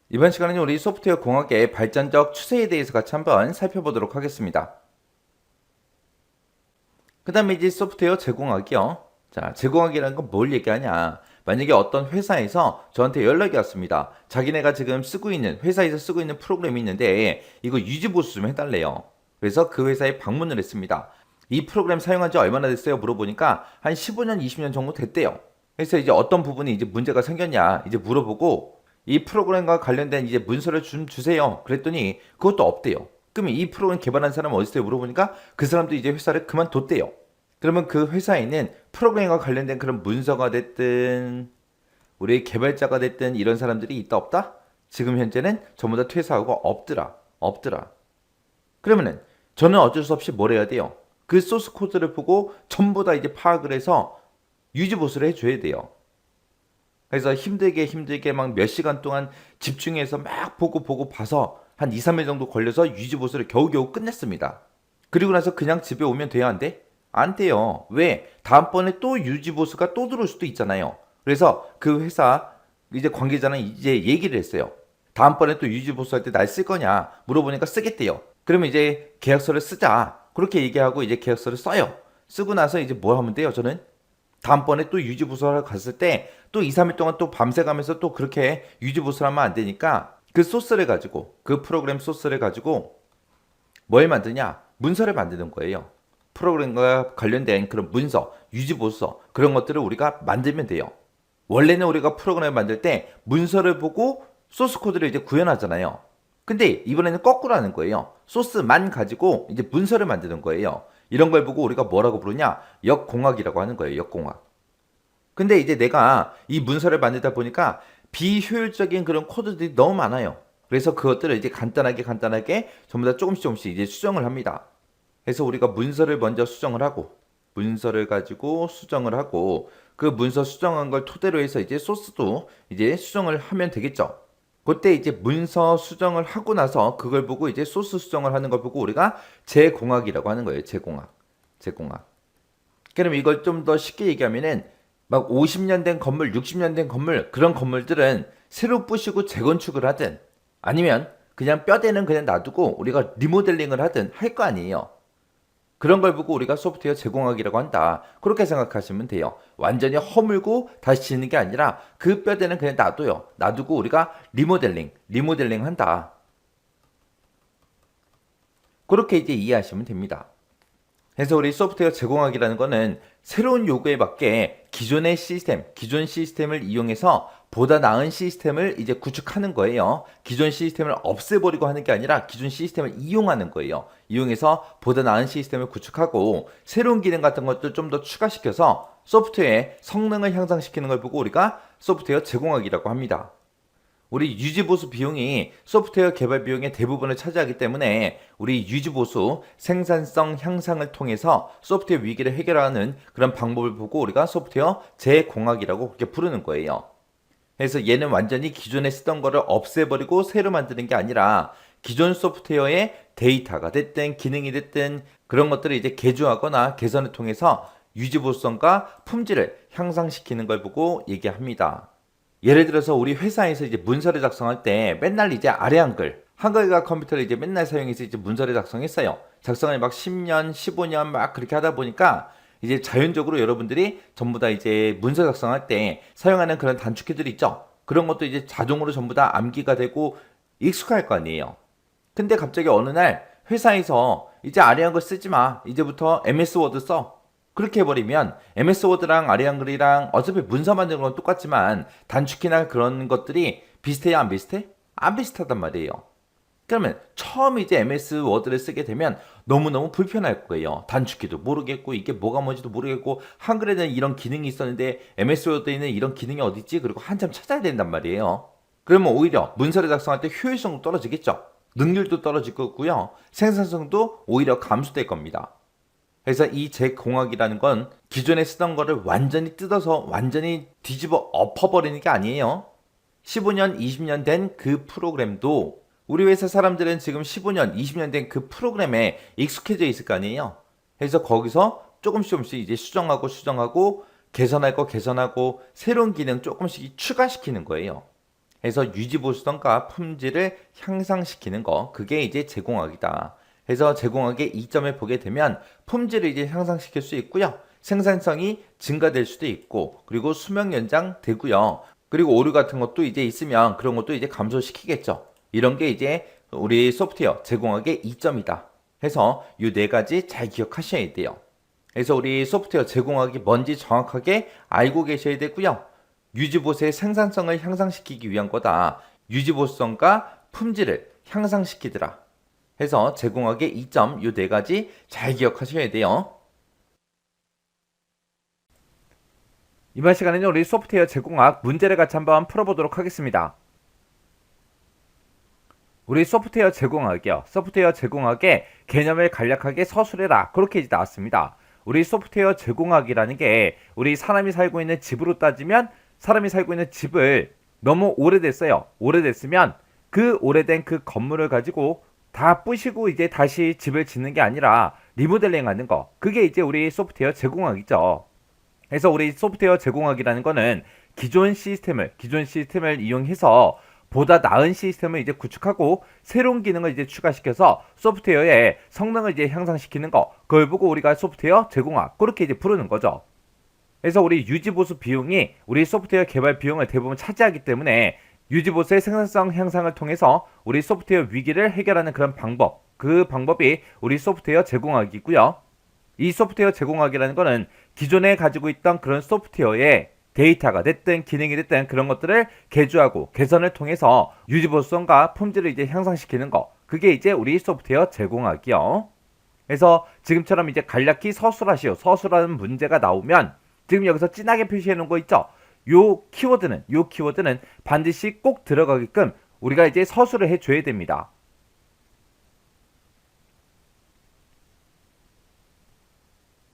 이번 시간에는 우리 소프트웨어 공학의 발전적 추세에 대해서 같이 한번 살펴보도록 하겠습니다. 그 다음에 이제 소프트웨어 제공학이요. 자, 제공학이라는 건 뭘 얘기하냐. 만약에 어떤 회사에서 저한테 연락이 왔습니다. 자기네가 지금 회사에서 쓰고 있는 프로그램이 있는데 이거 유지보수 좀 해달래요. 그래서 그 회사에 방문을 했습니다. 이 프로그램 사용한 지 얼마나 됐어요? 물어보니까 한 15년, 20년 정도 됐대요. 그래서 이제 어떤 부분이 이제 문제가 생겼냐 이제 물어보고 이 프로그램과 관련된 이제 문서를 좀 주세요. 그랬더니 그것도 없대요. 그러면 이 프로그램 개발한 사람은 어디 있어요? 물어보니까 그 사람도 이제 회사를 그만뒀대요. 그러면 그 회사에는 프로그램과 관련된 그런 문서가 됐든 우리 개발자가 됐든 이런 사람들이 있다 없다? 지금 현재는 전부 다 퇴사하고 없더라. 그러면은 저는 어쩔 수 없이 뭘 해야 돼요? 그 소스 코드를 보고 전부 다 이제 파악을 해서 유지보수를 해줘야 돼요. 그래서 힘들게 막 몇 시간 동안 집중해서 막 보고 봐서 한 2, 3일 정도 걸려서 유지보수를 겨우겨우 끝냈습니다. 그리고 나서 그냥 집에 오면 돼야 안 돼? 안 돼요. 왜? 다음번에 또 유지보수가 또 들어올 수도 있잖아요. 그래서 그 회사 이제 관계자는 이제 얘기를 했어요. 다음번에 또 유지보수 할 때 날 쓸 거냐 물어보니까 쓰겠대요. 그러면 이제 계약서를 쓰자. 그렇게 얘기하고 이제 계약서를 써요. 쓰고 나서 이제 뭐 하면 돼요? 저는 다음번에 또 유지보수하러 갔을 때 또 2, 3일 동안 또 밤새 가면서 또 그렇게 유지보수를 하면 안 되니까 그 소스를 가지고 그 프로그램 소스를 가지고 뭘 만드냐? 문서를 만드는 거예요. 프로그램과 관련된 그런 문서, 유지보수 그런 것들을 우리가 만들면 돼요. 원래는 우리가 프로그램을 만들 때 문서를 보고 소스 코드를 이제 구현하잖아요. 근데 이번에는 거꾸로 하는 거예요. 소스만 가지고 이제 문서를 만드는 거예요. 이런 걸 보고 우리가 뭐라고 부르냐? 역공학이라고 하는 거예요. 역공학. 근데 이제 내가 이 문서를 만들다 보니까 비효율적인 그런 코드들이 너무 많아요. 그래서 그것들을 이제 간단하게 전부 다 조금씩 이제 수정을 합니다. 그래서 우리가 문서를 먼저 수정을 하고 문서를 가지고 수정을 하고 그 문서 수정한 걸 토대로 해서 이제 소스도 이제 수정을 하면 되겠죠. 그때 이제 문서 수정을 하고 나서 그걸 보고 이제 소스 수정을 하는 걸 보고 우리가 제공학이라고 하는 거예요. 제공학. 그럼 이걸 좀 더 쉽게 얘기하면은 막 50년 된 건물, 60년 된 건물 그런 건물들은 새로 부시고 재건축을 하든 아니면 그냥 뼈대는 그냥 놔두고 우리가 리모델링을 하든 할 거 아니에요. 그런 걸 보고 우리가 소프트웨어 제공학이라고 한다. 그렇게 생각하시면 돼요. 완전히 허물고 다시 짓는 게 아니라 그 뼈대는 그냥 놔둬요. 놔두고 우리가 리모델링 한다. 그렇게 이제 이해하시면 됩니다. 그래서 우리 소프트웨어 제공학이라는 거는 새로운 요구에 맞게 기존 시스템을 이용해서 보다 나은 시스템을 이제 구축하는 거예요. 기존 시스템을 없애버리고 하는 게 아니라 기존 시스템을 이용하는 거예요. 이용해서 보다 나은 시스템을 구축하고 새로운 기능 같은 것들 좀 더 추가시켜서 소프트웨어의 성능을 향상시키는 걸 보고 우리가 소프트웨어 제공학이라고 합니다. 우리 유지보수 비용이 소프트웨어 개발 비용의 대부분을 차지하기 때문에 우리 유지보수 생산성 향상을 통해서 소프트웨어 위기를 해결하는 그런 방법을 보고 우리가 소프트웨어 재공학이라고 그렇게 부르는 거예요. 그래서 얘는 완전히 기존에 쓰던 거를 없애버리고 새로 만드는 게 아니라 기존 소프트웨어의 데이터가 됐든 기능이 됐든 그런 것들을 이제 개조하거나 개선을 통해서 유지보수성과 품질을 향상시키는 걸 보고 얘기합니다. 예를 들어서 우리 회사에서 이제 문서를 작성할 때 맨날 이제 아래 한글과 컴퓨터를 이제 맨날 사용해서 이제 문서를 작성했어요. 작성을 막 10년, 15년 막 그렇게 하다 보니까 이제 자연적으로 여러분들이 전부 다 이제 문서 작성할 때 사용하는 그런 단축키들 있죠. 그런 것도 이제 자동으로 전부 다 암기가 되고 익숙할 거 아니에요. 근데 갑자기 어느 날 회사에서 이제 아래 한글 쓰지 마. 이제부터 MS 워드 써. 그렇게 해버리면 MS 워드랑 아리안글이랑 어차피 문서 만드는 건 똑같지만 단축키나 그런 것들이 비슷해요? 안 비슷해? 안 비슷하단 말이에요. 그러면 처음 이제 MS 워드를 쓰게 되면 너무너무 불편할 거예요. 단축키도 모르겠고 이게 뭐가 뭔지도 모르겠고 한글에는 이런 기능이 있었는데 MS 워드에는 이런 기능이 어디 있지? 그리고 한참 찾아야 된단 말이에요. 그러면 오히려 문서를 작성할 때 효율성도 떨어지겠죠. 능률도 떨어질 거고요. 생산성도 오히려 감소될 겁니다. 그래서 이 재공학이라는 건 기존에 쓰던 거를 완전히 뜯어서 완전히 뒤집어 엎어버리는 게 아니에요. 15년, 20년 된 그 프로그램도 우리 회사 사람들은 지금 15년, 20년 된 그 프로그램에 익숙해져 있을 거 아니에요. 그래서 거기서 조금씩 이제 수정하고 개선할 거 개선하고 새로운 기능 조금씩 추가시키는 거예요. 해서 유지보수성과 품질을 향상시키는 거, 그게 이제 제공학이다. 해서 제공학의 이점을 보게 되면 품질을 이제 향상시킬 수 있고요. 생산성이 증가될 수도 있고, 그리고 수명 연장 되고요. 그리고 오류 같은 것도 이제 있으면 그런 것도 이제 감소시키겠죠. 이런 게 이제 우리 소프트웨어 제공학의 이점이다. 해서 이 네 가지 잘 기억하셔야 돼요. 그래서 우리 소프트웨어 제공학이 뭔지 정확하게 알고 계셔야 되고요. 유지보수의 생산성을 향상시키기 위한 거다. 유지보수성과 품질을 향상시키더라. 해서 제공학의 이점 이 네 가지 잘 기억하셔야 돼요. 이번 시간에는 우리 소프트웨어 제공학 문제를 같이 한번 풀어보도록 하겠습니다. 우리 소프트웨어 제공학이요. 소프트웨어 제공학의 개념을 간략하게 서술해라. 그렇게 이제 나왔습니다. 우리 소프트웨어 제공학이라는 게 우리 사람이 살고 있는 집으로 따지면 사람이 살고 있는 집을 너무 오래됐어요. 오래됐으면 그 오래된 그 건물을 가지고 다 부시고 이제 다시 집을 짓는 게 아니라 리모델링 하는 거. 그게 이제 우리 소프트웨어 제공학이죠. 그래서 우리 소프트웨어 제공학이라는 거는 기존 시스템을 이용해서 보다 나은 시스템을 이제 구축하고 새로운 기능을 이제 추가시켜서 소프트웨어의 성능을 이제 향상시키는 거. 그걸 보고 우리가 소프트웨어 제공학 그렇게 이제 부르는 거죠. 그래서 우리 유지보수 비용이 우리 소프트웨어 개발 비용을 대부분 차지하기 때문에 유지보수의 생산성 향상을 통해서 우리 소프트웨어 위기를 해결하는 그런 방법, 그 방법이 우리 소프트웨어 제공학이고요. 이 소프트웨어 제공학이라는 거는 기존에 가지고 있던 그런 소프트웨어의 데이터가 됐든 기능이 됐든 그런 것들을 개조하고 개선을 통해서 유지보수성과 품질을 이제 향상시키는 거. 그게 이제 우리 소프트웨어 제공학이요. 그래서 지금처럼 이제 간략히 서술하시오. 서술하는 문제가 나오면 지금 여기서 진하게 표시해 놓은 거 있죠? 요 키워드는 반드시 꼭 들어가게끔 우리가 이제 서술을 해줘야 됩니다.